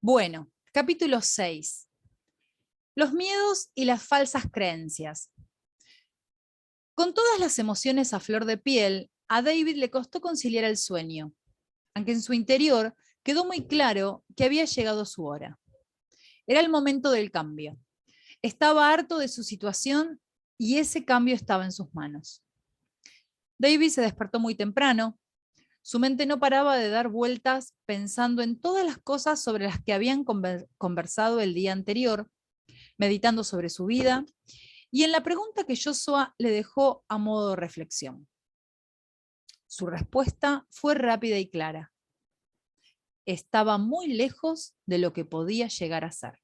Bueno, capítulo 6. Los miedos y las falsas creencias. Con todas las emociones a flor de piel, a David le costó conciliar el sueño, aunque en su interior quedó muy claro que había llegado su hora. Era el momento del cambio. Estaba harto de su situación y ese cambio estaba en sus manos. David se despertó muy temprano. Su mente no paraba de dar vueltas pensando en todas las cosas sobre las que habían conversado el día anterior, meditando sobre su vida y en la pregunta que Joshua le dejó a modo de reflexión. Su respuesta fue rápida y clara. Estaba muy lejos de lo que podía llegar a ser.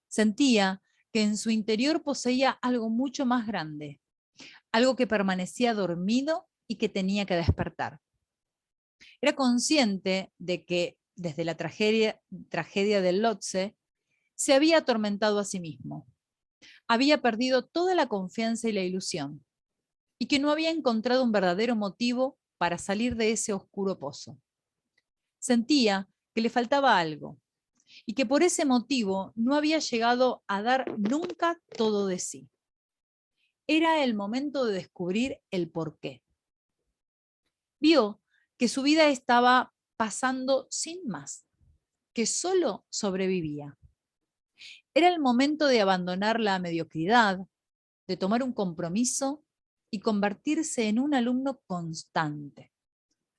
Sentía que en su interior poseía algo mucho más grande, algo que permanecía dormido y que tenía que despertar. Era consciente de que desde la tragedia del Lhotse se había atormentado a sí mismo. Había perdido toda la confianza y la ilusión, y que no había encontrado un verdadero motivo para salir de ese oscuro pozo. Sentía que le faltaba algo, y que por ese motivo no había llegado a dar nunca todo de sí. Era el momento de descubrir el porqué. Vio que su vida estaba pasando sin más, que solo sobrevivía. Era el momento de abandonar la mediocridad, de tomar un compromiso y convertirse en un alumno constante,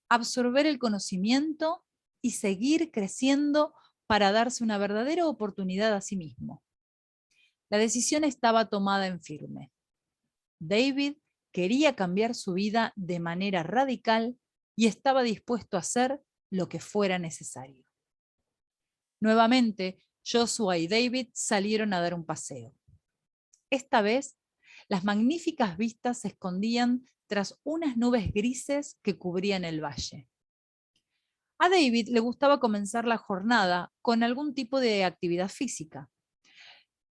absorber el conocimiento y seguir creciendo para darse una verdadera oportunidad a sí mismo. La decisión estaba tomada en firme. David quería cambiar su vida de manera radical y estaba dispuesto a hacer lo que fuera necesario. Nuevamente, Joshua y David salieron a dar un paseo. Esta vez, las magníficas vistas se escondían tras unas nubes grises que cubrían el valle. A David le gustaba comenzar la jornada con algún tipo de actividad física.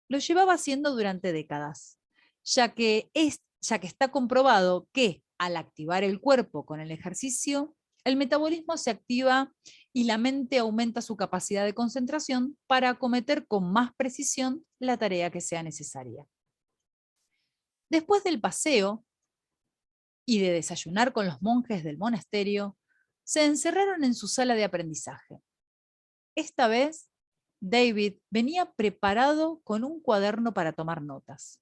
Lo llevaba haciendo durante décadas, ya que está comprobado que al activar el cuerpo con el ejercicio, el metabolismo se activa y la mente aumenta su capacidad de concentración para acometer con más precisión la tarea que sea necesaria. Después del paseo y de desayunar con los monjes del monasterio, se encerraron en su sala de aprendizaje. Esta vez, David venía preparado con un cuaderno para tomar notas.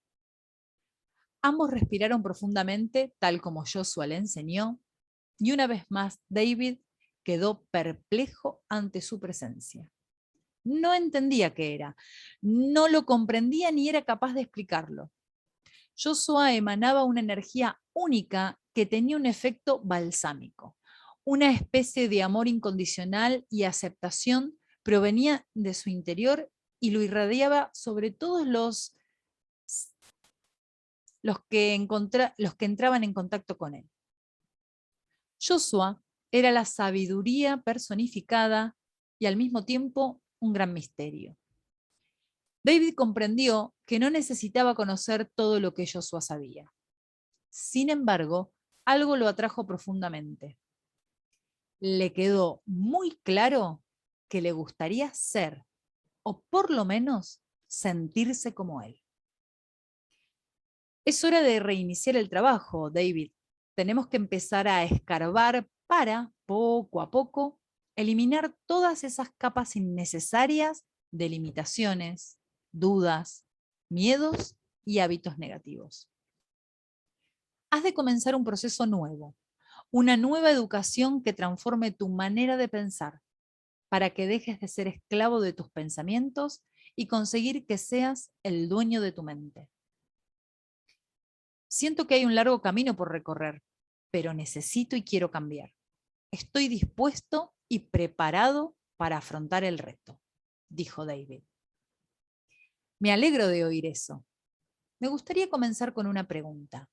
Ambos respiraron profundamente, tal como Joshua le enseñó, y una vez más David quedó perplejo ante su presencia. No entendía qué era, no lo comprendía ni era capaz de explicarlo. Joshua emanaba una energía única que tenía un efecto balsámico. Una especie de amor incondicional y aceptación provenía de su interior y lo irradiaba sobre todos los que entraban en contacto con él. Joshua era la sabiduría personificada y al mismo tiempo un gran misterio. David comprendió que no necesitaba conocer todo lo que Joshua sabía. Sin embargo, algo lo atrajo profundamente. Le quedó muy claro que le gustaría ser, o por lo menos sentirse como él. Es hora de reiniciar el trabajo, David. Tenemos que empezar a escarbar para, poco a poco, eliminar todas esas capas innecesarias de limitaciones, dudas, miedos y hábitos negativos. Has de comenzar un proceso nuevo, una nueva educación que transforme tu manera de pensar, para que dejes de ser esclavo de tus pensamientos y conseguir que seas el dueño de tu mente. Siento que hay un largo camino por recorrer, pero necesito y quiero cambiar. Estoy dispuesto y preparado para afrontar el reto, dijo David. Me alegro de oír eso. Me gustaría comenzar con una pregunta.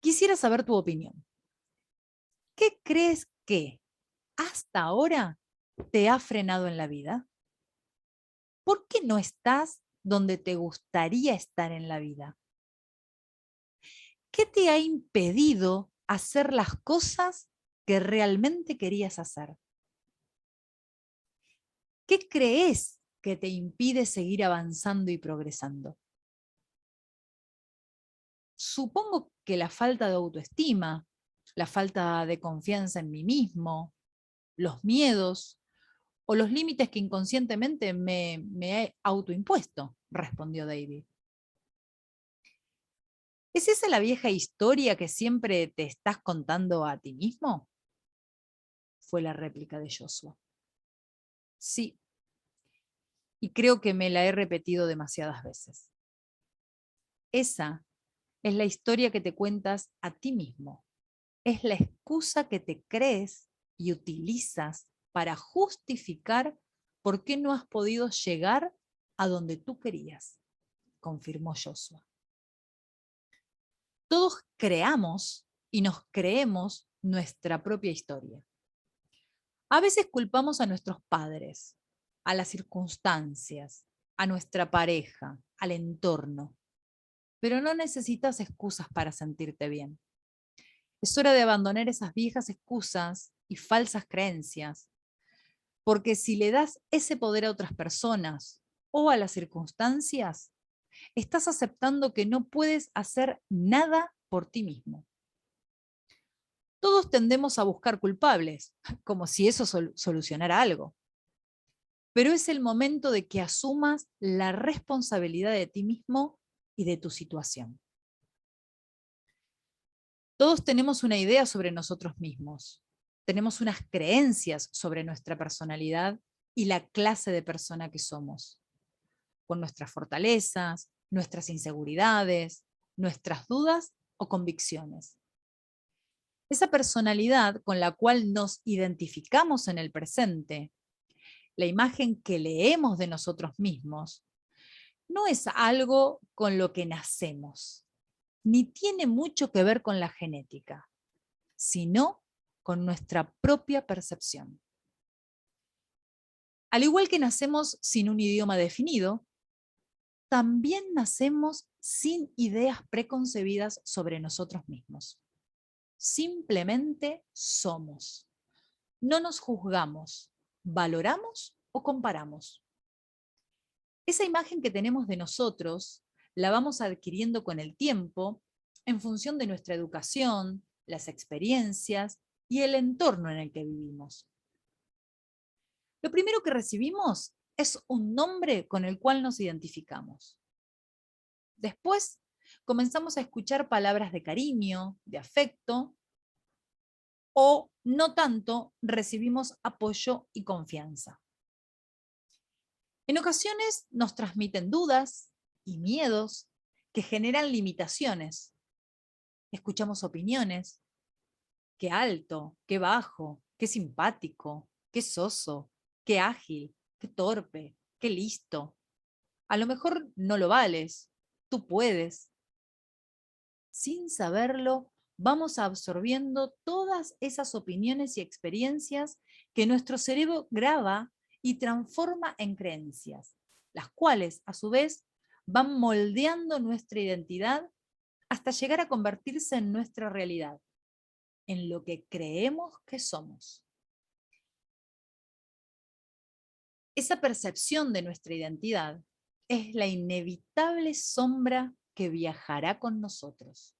Quisiera saber tu opinión. ¿Qué crees que hasta ahora te ha frenado en la vida? ¿Por qué no estás donde te gustaría estar en la vida? ¿Qué te ha impedido hacer las cosas que realmente querías hacer? ¿Qué crees que te impide seguir avanzando y progresando? Supongo que la falta de autoestima, la falta de confianza en mí mismo, los miedos o los límites que inconscientemente me he autoimpuesto, respondió David. ¿Es esa la vieja historia que siempre te estás contando a ti mismo? Fue la réplica de Joshua. Sí, y creo que me la he repetido demasiadas veces. Esa es la historia que te cuentas a ti mismo. Es la excusa que te crees y utilizas para justificar por qué no has podido llegar a donde tú querías, confirmó Joshua. Todos creamos y nos creemos nuestra propia historia. A veces culpamos a nuestros padres, a las circunstancias, a nuestra pareja, al entorno, pero no necesitas excusas para sentirte bien. Es hora de abandonar esas viejas excusas y falsas creencias, porque si le das ese poder a otras personas o a las circunstancias, estás aceptando que no puedes hacer nada por ti mismo. Todos tendemos a buscar culpables, como si eso solucionara algo. Pero es el momento de que asumas la responsabilidad de ti mismo y de tu situación. Todos tenemos una idea sobre nosotros mismos. Tenemos unas creencias sobre nuestra personalidad y la clase de persona que somos, con nuestras fortalezas, nuestras inseguridades, nuestras dudas o convicciones. Esa personalidad con la cual nos identificamos en el presente, la imagen que leemos de nosotros mismos, no es algo con lo que nacemos, ni tiene mucho que ver con la genética, sino con nuestra propia percepción. Al igual que nacemos sin un idioma definido, también nacemos sin ideas preconcebidas sobre nosotros mismos. Simplemente somos. No nos juzgamos, valoramos o comparamos. Esa imagen que tenemos de nosotros la vamos adquiriendo con el tiempo en función de nuestra educación, las experiencias y el entorno en el que vivimos. Lo primero que recibimos es un nombre con el cual nos identificamos. Después comenzamos a escuchar palabras de cariño, de afecto, o no tanto recibimos apoyo y confianza. En ocasiones nos transmiten dudas y miedos que generan limitaciones. Escuchamos opiniones, qué alto, qué bajo, qué simpático, qué soso, qué ágil, qué torpe, qué listo. A lo mejor no lo vales, tú puedes. Sin saberlo, vamos absorbiendo todas esas opiniones y experiencias que nuestro cerebro graba y transforma en creencias, las cuales, a su vez, van moldeando nuestra identidad hasta llegar a convertirse en nuestra realidad, en lo que creemos que somos. Esa percepción de nuestra identidad es la inevitable sombra que viajará con nosotros.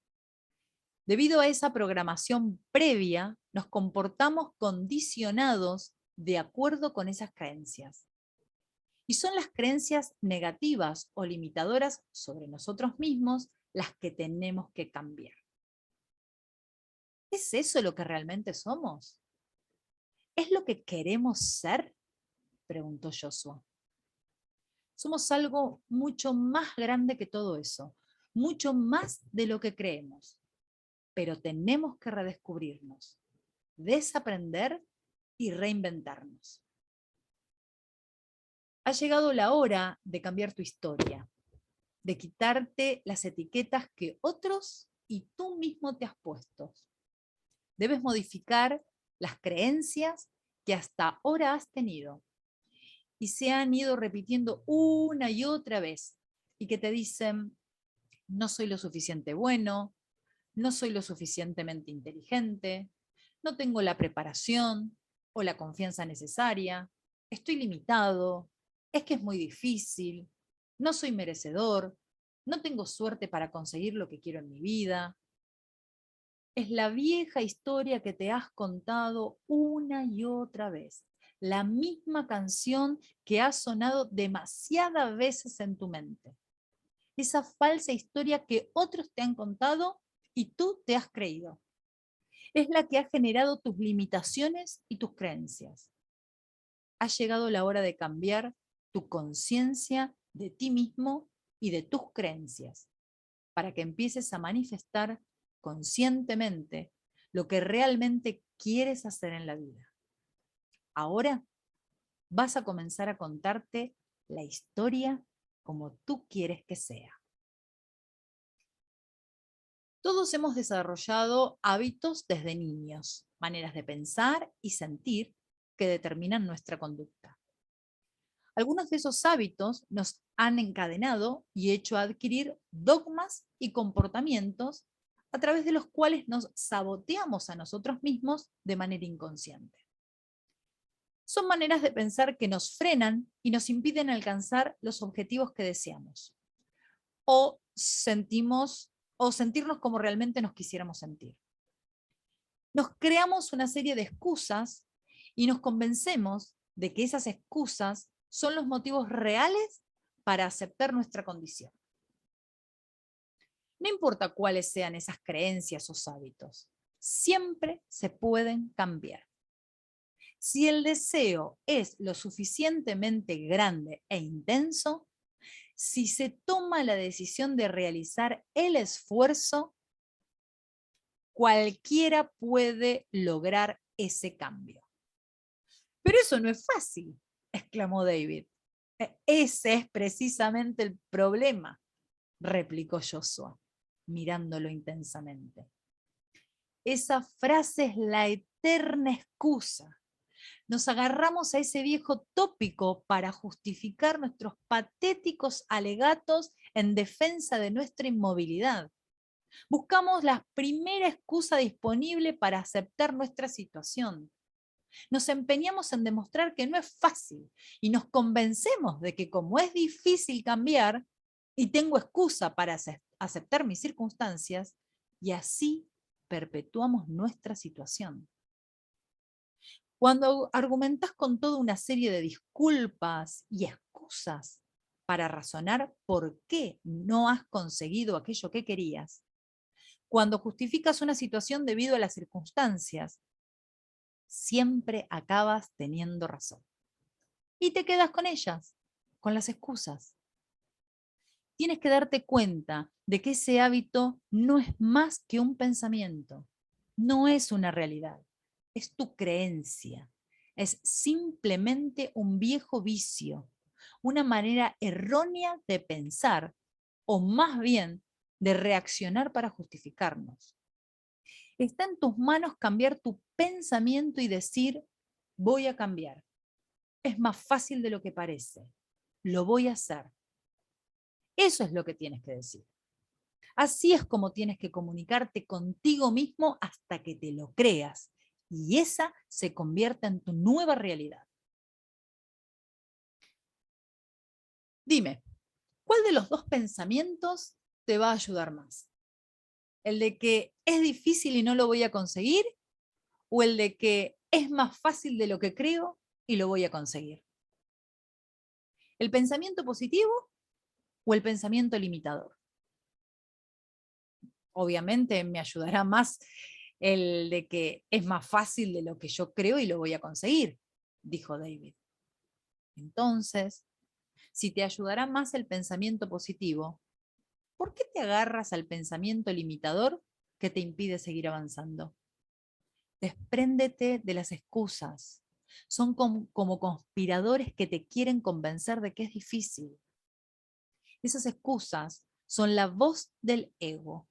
Debido a esa programación previa, nos comportamos condicionados de acuerdo con esas creencias. Y son las creencias negativas o limitadoras sobre nosotros mismos las que tenemos que cambiar. ¿Es eso lo que realmente somos? ¿Es lo que queremos ser? Preguntó Joshua. Somos algo mucho más grande que todo eso, mucho más de lo que creemos. Pero tenemos que redescubrirnos, desaprender y reinventarnos. Ha llegado la hora de cambiar tu historia, de quitarte las etiquetas que otros y tú mismo te has puesto. Debes modificar las creencias que hasta ahora has tenido y se han ido repitiendo una y otra vez y que te dicen, no soy lo suficiente bueno, no soy lo suficientemente inteligente, no tengo la preparación o la confianza necesaria, estoy limitado, es que es muy difícil, no soy merecedor, no tengo suerte para conseguir lo que quiero en mi vida. Es la vieja historia que te has contado una y otra vez. La misma canción que ha sonado demasiadas veces en tu mente. Esa falsa historia que otros te han contado y tú te has creído. Es la que ha generado tus limitaciones y tus creencias. Ha llegado la hora de cambiar tu conciencia de ti mismo y de tus creencias, para que empieces a manifestar conscientemente lo que realmente quieres hacer en la vida. Ahora vas a comenzar a contarte la historia como tú quieres que sea. Todos hemos desarrollado hábitos desde niños, maneras de pensar y sentir que determinan nuestra conducta. Algunos de esos hábitos nos han encadenado y hecho adquirir dogmas y comportamientos a través de los cuales nos saboteamos a nosotros mismos de manera inconsciente. Son maneras de pensar que nos frenan y nos impiden alcanzar los objetivos que deseamos, o sentirnos como realmente nos quisiéramos sentir. Nos creamos una serie de excusas y nos convencemos de que esas excusas son los motivos reales para aceptar nuestra condición. No importa cuáles sean esas creencias o hábitos, siempre se pueden cambiar. Si el deseo es lo suficientemente grande e intenso, si se toma la decisión de realizar el esfuerzo, cualquiera puede lograr ese cambio. Pero eso no es fácil, exclamó David. Ese es precisamente el problema, replicó Joshua, mirándolo intensamente. Esa frase es la eterna excusa. Nos agarramos a ese viejo tópico para justificar nuestros patéticos alegatos en defensa de nuestra inmovilidad. Buscamos la primera excusa disponible para aceptar nuestra situación. Nos empeñamos en demostrar que no es fácil y nos convencemos de que como es difícil cambiar y tengo excusa para aceptar mis circunstancias, y así perpetuamos nuestra situación. Cuando argumentas con toda una serie de disculpas y excusas para razonar por qué no has conseguido aquello que querías, cuando justificas una situación debido a las circunstancias, siempre acabas teniendo razón. Y te quedas con ellas, con las excusas. Tienes que darte cuenta de que ese hábito no es más que un pensamiento, no es una realidad, es tu creencia, es simplemente un viejo vicio, una manera errónea de pensar, o más bien de reaccionar para justificarnos. Está en tus manos cambiar tu pensamiento y decir, voy a cambiar. Es más fácil de lo que parece. Lo voy a hacer. Eso es lo que tienes que decir. Así es como tienes que comunicarte contigo mismo hasta que te lo creas y esa se convierta en tu nueva realidad. Dime, ¿cuál de los dos pensamientos te va a ayudar más? ¿El de que es difícil y no lo voy a conseguir? ¿O el de que es más fácil de lo que creo y lo voy a conseguir? ¿El pensamiento positivo o el pensamiento limitador? Obviamente me ayudará más el de que es más fácil de lo que yo creo y lo voy a conseguir, dijo David. Entonces, si te ayudará más el pensamiento positivo, ¿por qué te agarras al pensamiento limitador que te impide seguir avanzando? Despréndete de las excusas. Son como conspiradores que te quieren convencer de que es difícil. Esas excusas son la voz del ego,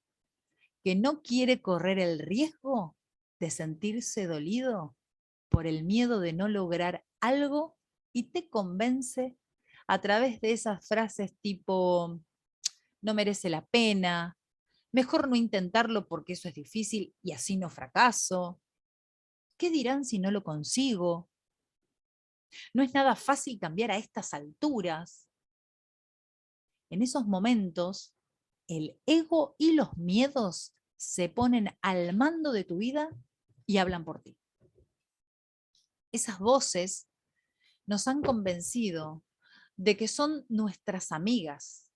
que no quiere correr el riesgo de sentirse dolido por el miedo de no lograr algo y te convence a través de esas frases tipo, no merece la pena, mejor no intentarlo porque eso es difícil y así no fracaso, ¿qué dirán si no lo consigo? No es nada fácil cambiar a estas alturas. En esos momentos, el ego y los miedos se ponen al mando de tu vida y hablan por ti. Esas voces nos han convencido de que son nuestras amigas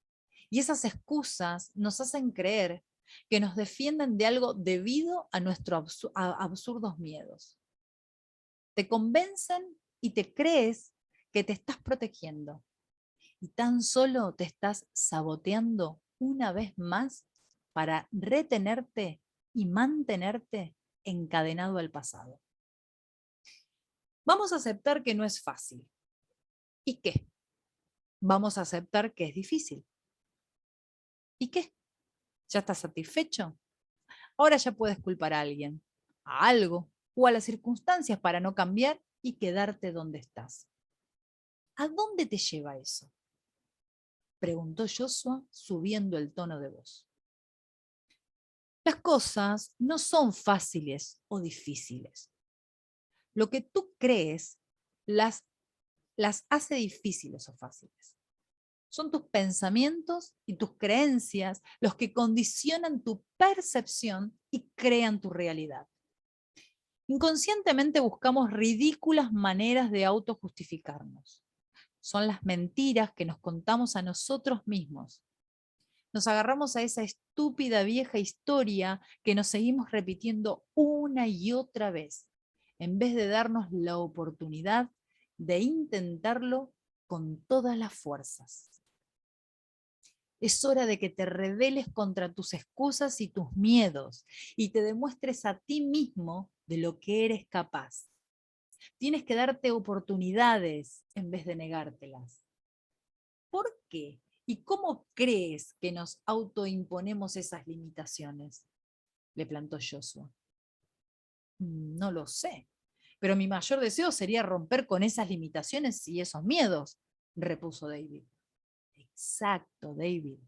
y esas excusas nos hacen creer que nos defienden de algo debido a nuestros absurdos miedos. Te convencen y te crees que te estás protegiendo y tan solo te estás saboteando una vez más para retenerte y mantenerte encadenado al pasado. Vamos a aceptar que no es fácil. ¿Y qué? Vamos a aceptar que es difícil. ¿Y qué? ¿Ya estás satisfecho? Ahora ya puedes culpar a alguien, a algo o a las circunstancias para no cambiar y quedarte donde estás. ¿A dónde te lleva eso? Preguntó Joshua subiendo el tono de voz. Las cosas no son fáciles o difíciles. Lo que tú crees las hace difíciles o fáciles. Son tus pensamientos y tus creencias los que condicionan tu percepción y crean tu realidad. Inconscientemente buscamos ridículas maneras de autojustificarnos. Son las mentiras que nos contamos a nosotros mismos. Nos agarramos a esa estúpida vieja historia que nos seguimos repitiendo una y otra vez, en vez de darnos la oportunidad de intentarlo con todas las fuerzas. Es hora de que te rebeles contra tus excusas y tus miedos y te demuestres a ti mismo de lo que eres capaz. Tienes que darte oportunidades en vez de negártelas. ¿Por qué? ¿Y cómo crees que nos autoimponemos esas limitaciones? Le plantó Joshua. No lo sé, pero mi mayor deseo sería romper con esas limitaciones y esos miedos, repuso David. Exacto, David.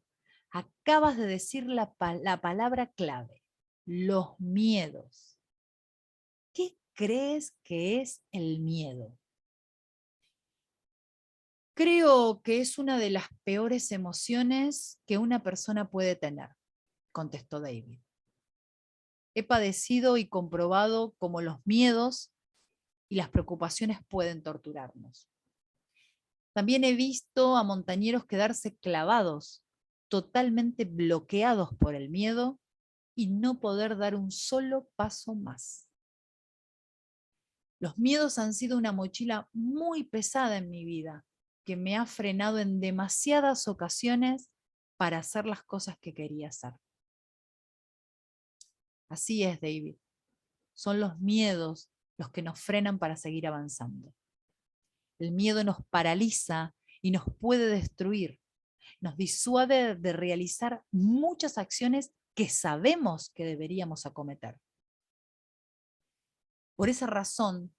Acabas de decir la palabra clave, los miedos. ¿Qué crees que es el miedo? Creo que es una de las peores emociones que una persona puede tener, contestó David. He padecido y comprobado cómo los miedos y las preocupaciones pueden torturarnos. También he visto a montañeros quedarse clavados, totalmente bloqueados por el miedo y no poder dar un solo paso más. Los miedos han sido una mochila muy pesada en mi vida, que me ha frenado en demasiadas ocasiones para hacer las cosas que quería hacer. Así es, David. Son los miedos los que nos frenan para seguir avanzando. El miedo nos paraliza y nos puede destruir. Nos disuade de realizar muchas acciones que sabemos que deberíamos acometer. Por esa razón,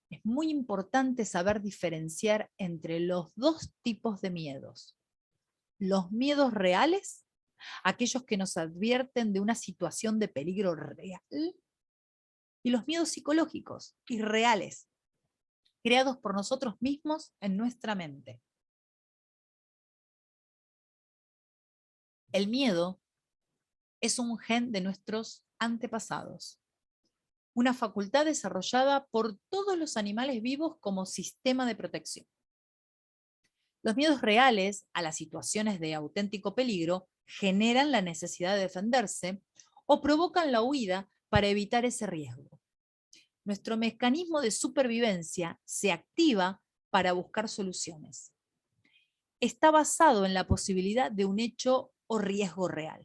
es muy importante saber diferenciar entre los dos tipos de miedos. Los miedos reales, aquellos que nos advierten de una situación de peligro real, y los miedos psicológicos, irreales, creados por nosotros mismos en nuestra mente. El miedo es un gen de nuestros antepasados, una facultad desarrollada por todos los animales vivos como sistema de protección. Los miedos reales a las situaciones de auténtico peligro generan la necesidad de defenderse o provocan la huida para evitar ese riesgo. Nuestro mecanismo de supervivencia se activa para buscar soluciones. Está basado en la posibilidad de un hecho o riesgo real.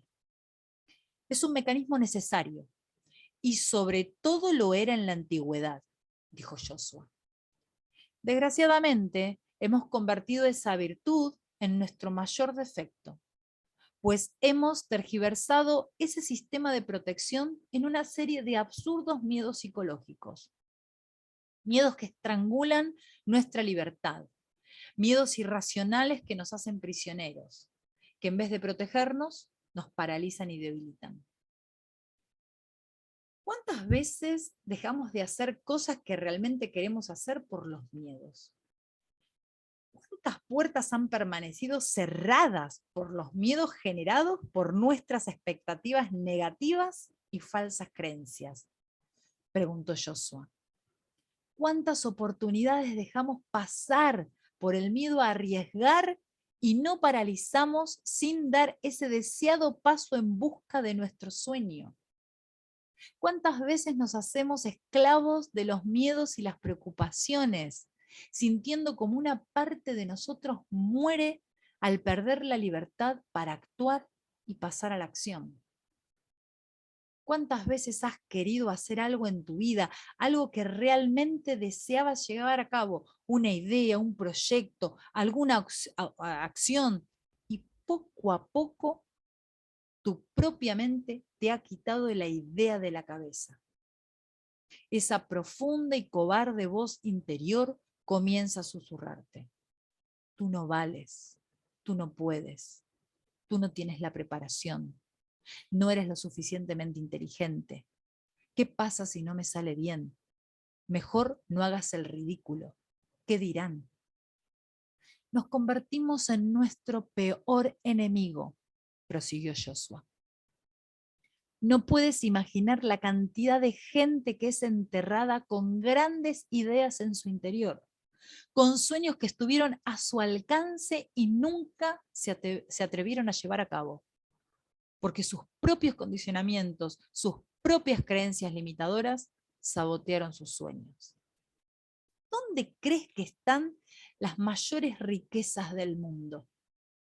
Es un mecanismo necesario y sobre todo lo era en la antigüedad, dijo Joshua. Desgraciadamente, hemos convertido esa virtud en nuestro mayor defecto, pues hemos tergiversado ese sistema de protección en una serie de absurdos miedos psicológicos. Miedos que estrangulan nuestra libertad, miedos irracionales que nos hacen prisioneros, que en vez de protegernos, nos paralizan y debilitan. ¿Cuántas veces dejamos de hacer cosas que realmente queremos hacer por los miedos? ¿Cuántas puertas han permanecido cerradas por los miedos generados por nuestras expectativas negativas y falsas creencias? Preguntó Joshua. ¿Cuántas oportunidades dejamos pasar por el miedo a arriesgar y no paralizamos sin dar ese deseado paso en busca de nuestro sueño? ¿Cuántas veces nos hacemos esclavos de los miedos y las preocupaciones, sintiendo como una parte de nosotros muere al perder la libertad para actuar y pasar a la acción? ¿Cuántas veces has querido hacer algo en tu vida, algo que realmente deseabas llevar a cabo, una idea, un proyecto, alguna acción, y poco a poco tu propia mente te ha quitado la idea de la cabeza? Esa profunda y cobarde voz interior comienza a susurrarte. Tú no vales, tú no puedes, tú no tienes la preparación, no eres lo suficientemente inteligente. ¿Qué pasa si no me sale bien? Mejor no hagas el ridículo. ¿Qué dirán? Nos convertimos en nuestro peor enemigo, prosiguió Joshua. No puedes imaginar la cantidad de gente que es enterrada con grandes ideas en su interior, con sueños que estuvieron a su alcance y nunca se atrevieron a llevar a cabo, porque sus propios condicionamientos, sus propias creencias limitadoras sabotearon sus sueños. ¿Dónde crees que están las mayores riquezas del mundo?,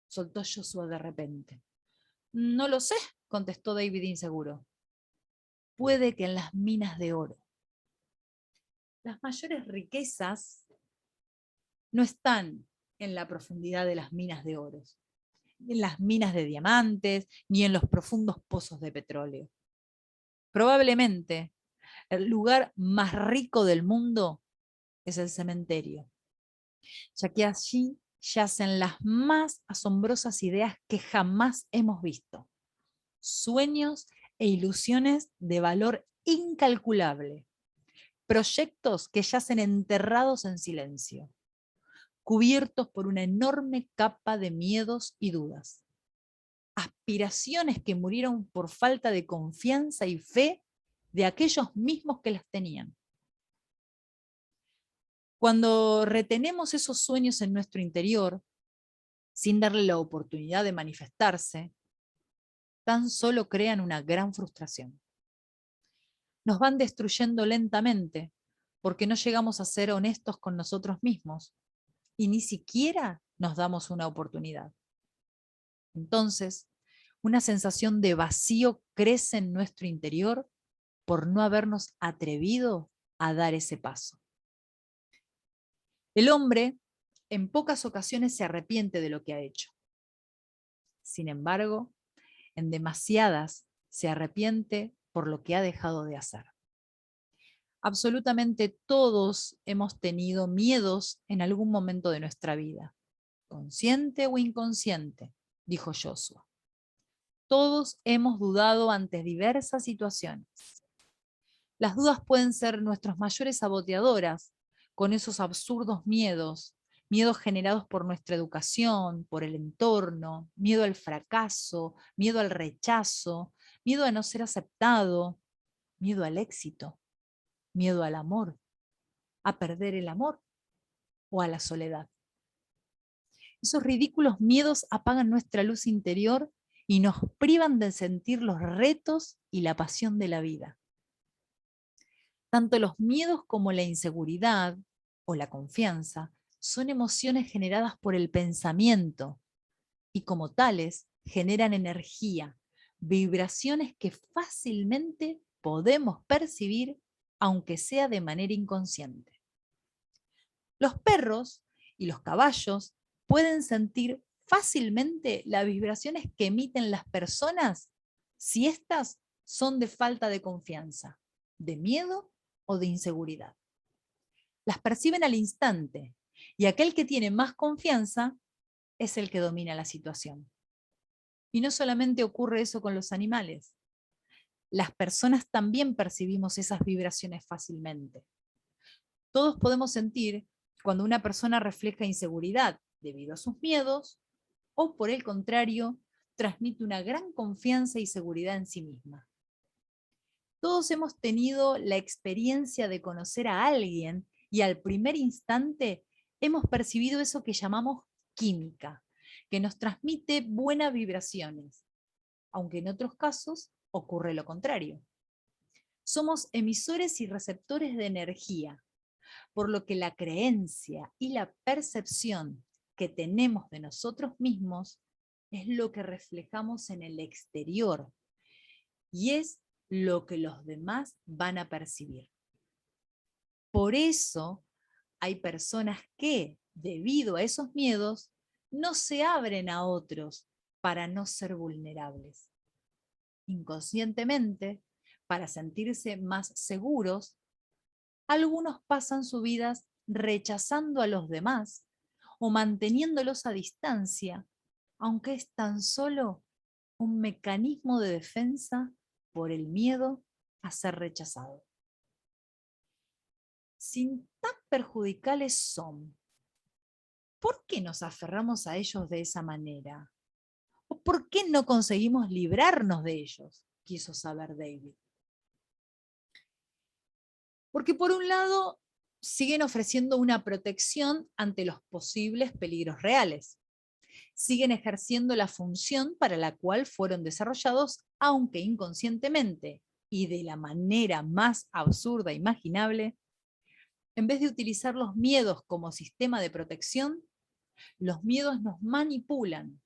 soltó Joshua de repente. No lo sé, contestó David inseguro. Puede que en las minas de oro. Las mayores riquezas no están en la profundidad de las minas de oro, en las minas de diamantes, ni en los profundos pozos de petróleo. Probablemente el lugar más rico del mundo es el cementerio, ya que allí yacen las más asombrosas ideas que jamás hemos visto, sueños e ilusiones de valor incalculable, proyectos que yacen enterrados en silencio, cubiertos por una enorme capa de miedos y dudas, aspiraciones que murieron por falta de confianza y fe de aquellos mismos que las tenían. Cuando retenemos esos sueños en nuestro interior, sin darle la oportunidad de manifestarse, tan solo crean una gran frustración. Nos van destruyendo lentamente porque no llegamos a ser honestos con nosotros mismos y ni siquiera nos damos una oportunidad. Entonces, una sensación de vacío crece en nuestro interior por no habernos atrevido a dar ese paso. El hombre en pocas ocasiones se arrepiente de lo que ha hecho. Sin embargo, en demasiadas se arrepiente por lo que ha dejado de hacer. Absolutamente todos hemos tenido miedos en algún momento de nuestra vida, consciente o inconsciente, dijo Joshua. Todos hemos dudado ante diversas situaciones. Las dudas pueden ser nuestras mayores saboteadoras, con esos absurdos miedos, miedos generados por nuestra educación, por el entorno, miedo al fracaso, miedo al rechazo, miedo a no ser aceptado, miedo al éxito, miedo al amor, a perder el amor o a la soledad. Esos ridículos miedos apagan nuestra luz interior y nos privan de sentir los retos y la pasión de la vida. Tanto los miedos como la inseguridad o la confianza son emociones generadas por el pensamiento y como tales generan energía, vibraciones que fácilmente podemos percibir aunque sea de manera inconsciente. Los perros y los caballos pueden sentir fácilmente las vibraciones que emiten las personas si éstas son de falta de confianza, de miedo o de inseguridad. Las perciben al instante y aquel que tiene más confianza es el que domina la situación. Y no solamente ocurre eso con los animales. las personas también percibimos esas vibraciones fácilmente. Todos podemos sentir cuando una persona refleja inseguridad debido a sus miedos o, por el contrario, transmite una gran confianza y seguridad en sí misma. Todos hemos tenido la experiencia de conocer a alguien y al primer instante hemos percibido eso que llamamos química, que nos transmite buenas vibraciones, aunque en otros casos ocurre lo contrario. Somos emisores y receptores de energía, por lo que la creencia y la percepción que tenemos de nosotros mismos es lo que reflejamos en el exterior y es lo que los demás van a percibir. Por eso hay personas que, debido a esos miedos, no se abren a otros para no ser vulnerables. Inconscientemente, para sentirse más seguros, algunos pasan su vida rechazando a los demás o manteniéndolos a distancia, aunque es tan solo un mecanismo de defensa por el miedo a ser rechazado. Si tan perjudiciales son, ¿por qué nos aferramos a ellos de esa manera? ¿O por qué no conseguimos librarnos de ellos? Quiso saber David. Porque por un lado, siguen ofreciendo una protección ante los posibles peligros reales. Siguen ejerciendo la función para la cual fueron desarrollados, aunque inconscientemente y de la manera más absurda e imaginable. En vez de utilizar los miedos como sistema de protección, los miedos nos manipulan.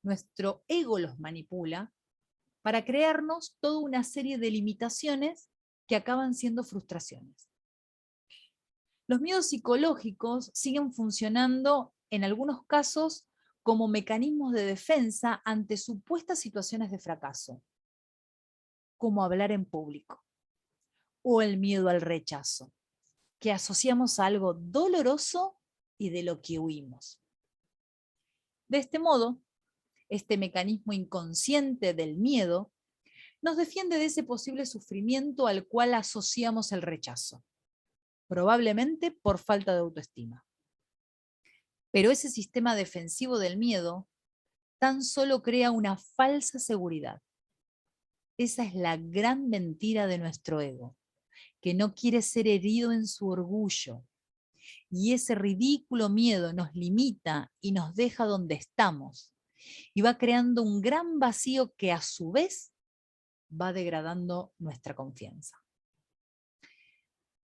Nuestro ego los manipula para crearnos toda una serie de limitaciones que acaban siendo frustraciones. Los miedos psicológicos siguen funcionando en algunos casos como mecanismos de defensa ante supuestas situaciones de fracaso, como hablar en público, o el miedo al rechazo, que asociamos a algo doloroso y de lo que huimos. De este modo, este mecanismo inconsciente del miedo nos defiende de ese posible sufrimiento al cual asociamos el rechazo, probablemente por falta de autoestima. Pero ese sistema defensivo del miedo tan solo crea una falsa seguridad. Esa es la gran mentira de nuestro ego, que no quiere ser herido en su orgullo. Y ese ridículo miedo nos limita y nos deja donde estamos. Y va creando un gran vacío que a su vez va degradando nuestra confianza.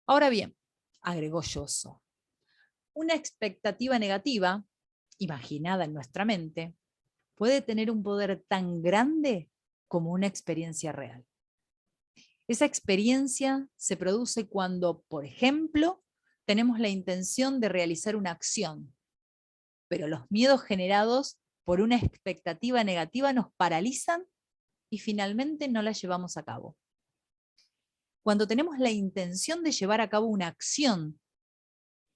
Ahora bien, agregó Yosso, una expectativa negativa, imaginada en nuestra mente, puede tener un poder tan grande como una experiencia real. Esa experiencia se produce cuando, por ejemplo, tenemos la intención de realizar una acción, pero los miedos generados por una expectativa negativa nos paralizan y finalmente no la llevamos a cabo. Cuando tenemos la intención de llevar a cabo una acción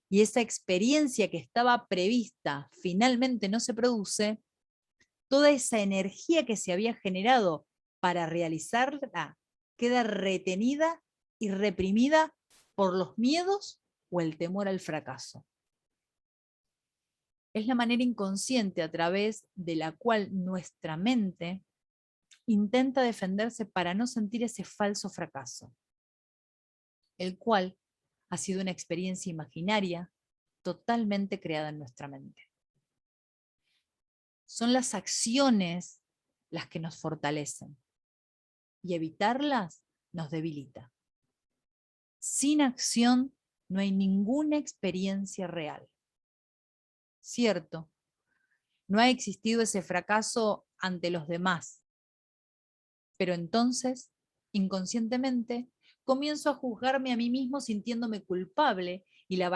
y esa experiencia que estaba prevista finalmente no se produce, toda esa energía que se había generado para realizarla queda retenida y reprimida por los miedos o el temor al fracaso. Es la manera inconsciente a través de la cual nuestra mente intenta defenderse para no sentir ese falso fracaso, el cual ha sido una experiencia imaginaria totalmente creada en nuestra mente. Son las acciones las que nos fortalecen y evitarlas nos debilita. Sin acción no hay ninguna experiencia real. Cierto, no ha existido ese fracaso ante los demás, pero entonces, inconscientemente, comienzo a juzgarme a mí mismo sintiéndome culpable y la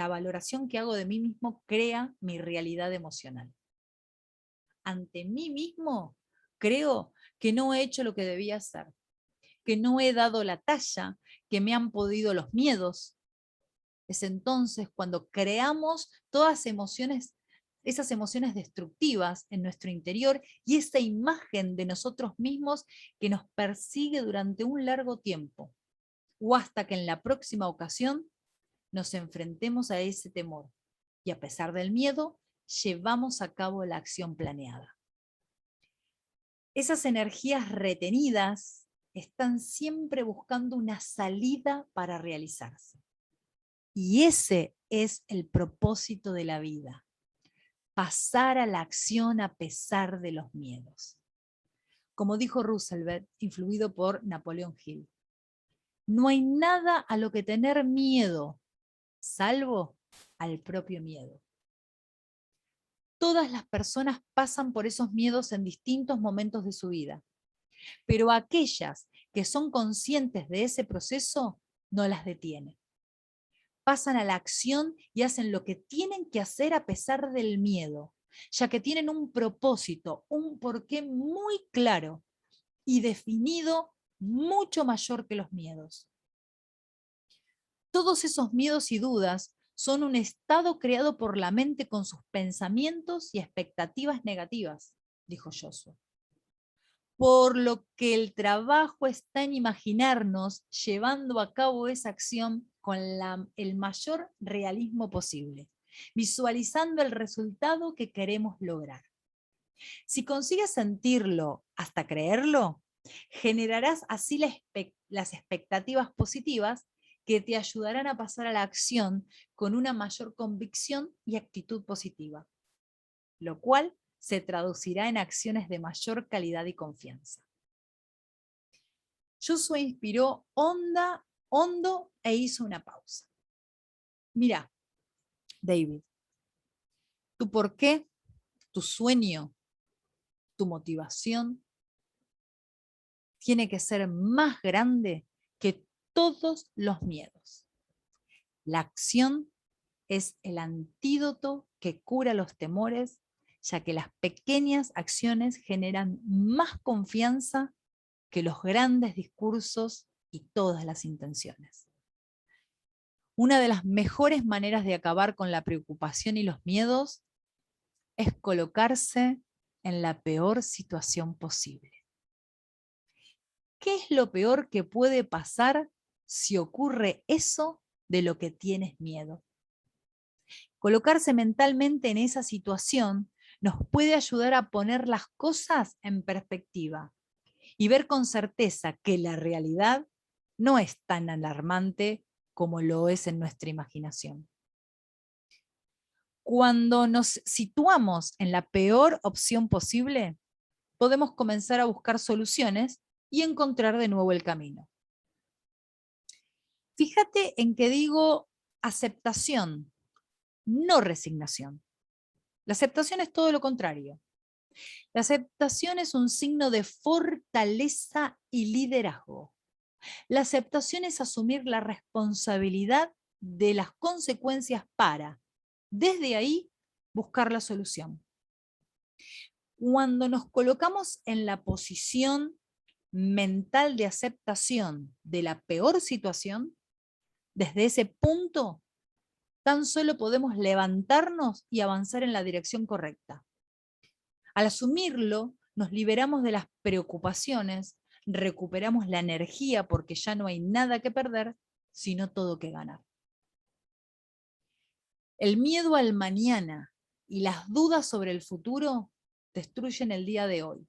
valoración que hago de mí mismo crea mi realidad emocional. Ante mí mismo, creo que no he hecho lo que debía hacer, que no he dado la talla, que me han podido los miedos. Es entonces cuando creamos todas emociones esas emociones destructivas en nuestro interior y esa imagen de nosotros mismos que nos persigue durante un largo tiempo, o hasta que en la próxima ocasión nos enfrentemos a ese temor y a pesar del miedo, llevamos a cabo la acción planeada. Esas energías retenidas están siempre buscando una salida para realizarse. Y ese es el propósito de la vida, pasar a la acción a pesar de los miedos. Como dijo Roosevelt, influido por Napoleón Hill, no hay nada a lo que tener miedo, salvo al propio miedo. Todas las personas pasan por esos miedos en distintos momentos de su vida, pero aquellas que son conscientes de ese proceso no las detienen. Pasan a la acción y hacen lo que tienen que hacer a pesar del miedo, ya que tienen un propósito, un porqué muy claro y definido, mucho mayor que los miedos. Todos esos miedos y dudas son un estado creado por la mente con sus pensamientos y expectativas negativas, dijo Joshua. Por lo que el trabajo está en imaginarnos llevando a cabo esa acción con el mayor realismo posible, visualizando el resultado que queremos lograr. Si consigues sentirlo hasta creerlo, generarás así las expectativas positivas que te ayudarán a pasar a la acción con una mayor convicción y actitud positiva, lo cual se traducirá en acciones de mayor calidad y confianza. Joshua inspiró hondo e hizo una pausa. Mira, David, tu porqué, tu sueño, tu motivación tiene que ser más grande que todos los miedos. La acción es el antídoto que cura los temores, ya que las pequeñas acciones generan más confianza que los grandes discursos y todas las intenciones. Una de las mejores maneras de acabar con la preocupación y los miedos es colocarse en la peor situación posible. ¿Qué es lo peor que puede pasar si ocurre eso de lo que tienes miedo? Colocarse mentalmente en esa situación nos puede ayudar a poner las cosas en perspectiva y ver con certeza que la realidad no es tan alarmante como lo es en nuestra imaginación. Cuando nos situamos en la peor opción posible, podemos comenzar a buscar soluciones y encontrar de nuevo el camino. Fíjate en que digo aceptación, no resignación. La aceptación es todo lo contrario. La aceptación es un signo de fortaleza y liderazgo. La aceptación es asumir la responsabilidad de las consecuencias para, desde ahí, buscar la solución. Cuando nos colocamos en la posición mental de aceptación de la peor situación, desde ese punto, tan solo podemos levantarnos y avanzar en la dirección correcta. Al asumirlo, nos liberamos de las preocupaciones, recuperamos la energía porque ya no hay nada que perder, sino todo que ganar. El miedo al mañana y las dudas sobre el futuro destruyen el día de hoy,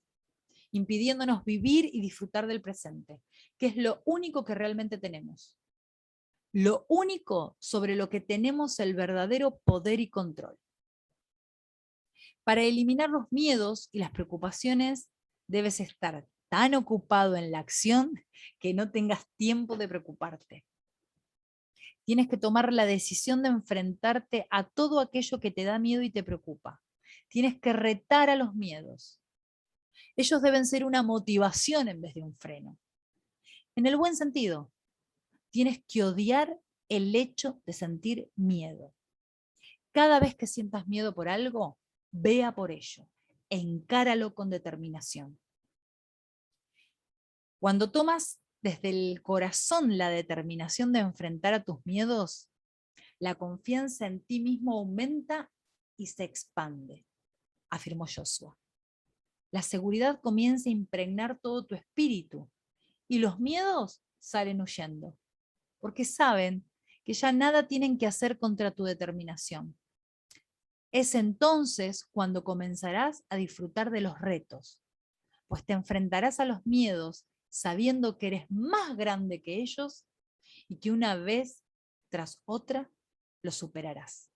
impidiéndonos vivir y disfrutar del presente, que es lo único que realmente tenemos. Lo único sobre lo que tenemos el verdadero poder y control. Para eliminar los miedos y las preocupaciones, debes estar tan ocupado en la acción que no tengas tiempo de preocuparte. Tienes que tomar la decisión de enfrentarte a todo aquello que te da miedo y te preocupa. Tienes que retar a los miedos. Ellos deben ser una motivación en vez de un freno. En el buen sentido, tienes que odiar el hecho de sentir miedo. Cada vez que sientas miedo por algo, vea por ello, encáralo con determinación. Cuando tomas desde el corazón la determinación de enfrentar a tus miedos, la confianza en ti mismo aumenta y se expande, afirmó Joshua. La seguridad comienza a impregnar todo tu espíritu y los miedos salen huyendo, porque saben que ya nada tienen que hacer contra tu determinación. Es entonces cuando comenzarás a disfrutar de los retos, pues te enfrentarás a los miedos sabiendo que eres más grande que ellos y que una vez tras otra los superarás.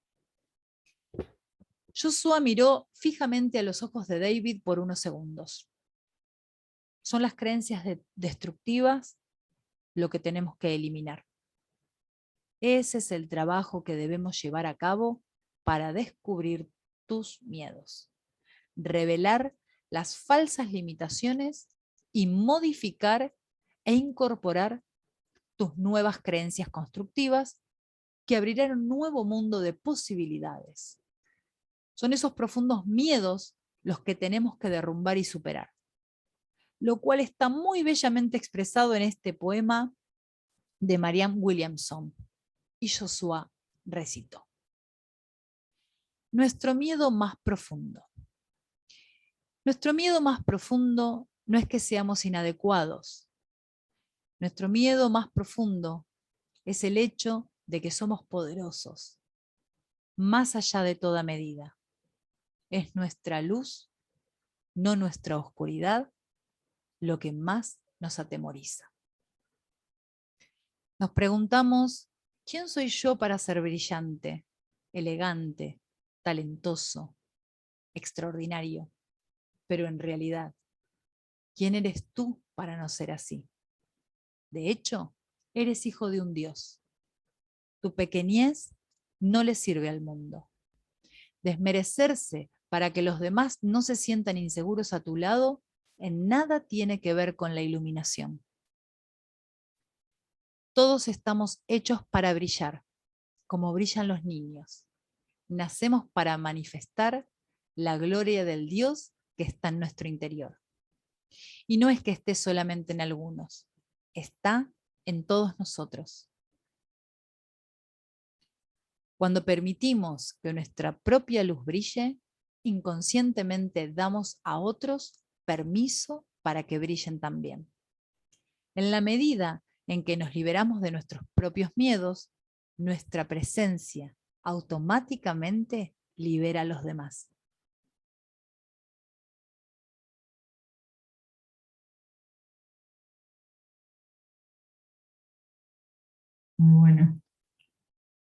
Joshua miró fijamente a los ojos de David por unos segundos. Son las creencias destructivas lo que tenemos que eliminar. Ese es el trabajo que debemos llevar a cabo para descubrir tus miedos, revelar las falsas limitaciones y modificar e incorporar tus nuevas creencias constructivas que abrirán un nuevo mundo de posibilidades. Son esos profundos miedos los que tenemos que derrumbar y superar, lo cual está muy bellamente expresado en este poema de Marianne Williamson. Y Joshua recitó: nuestro miedo más profundo. Nuestro miedo más profundo no es que seamos inadecuados. Nuestro miedo más profundo es el hecho de que somos poderosos, más allá de toda medida. Es nuestra luz, no nuestra oscuridad, lo que más nos atemoriza. Nos preguntamos, ¿quién soy yo para ser brillante, elegante, talentoso, extraordinario? Pero en realidad, ¿quién eres tú para no ser así? De hecho, eres hijo de un Dios. Tu pequeñez no le sirve al mundo. Desmerecerse para que los demás no se sientan inseguros a tu lado en nada tiene que ver con la iluminación. Todos estamos hechos para brillar, como brillan los niños. Nacemos para manifestar la gloria del Dios que está en nuestro interior. Y no es que esté solamente en algunos, está en todos nosotros. Cuando permitimos que nuestra propia luz brille, inconscientemente damos a otros permiso para que brillen también. En la medida en que nos liberamos de nuestros propios miedos, nuestra presencia automáticamente libera a los demás. Muy bueno.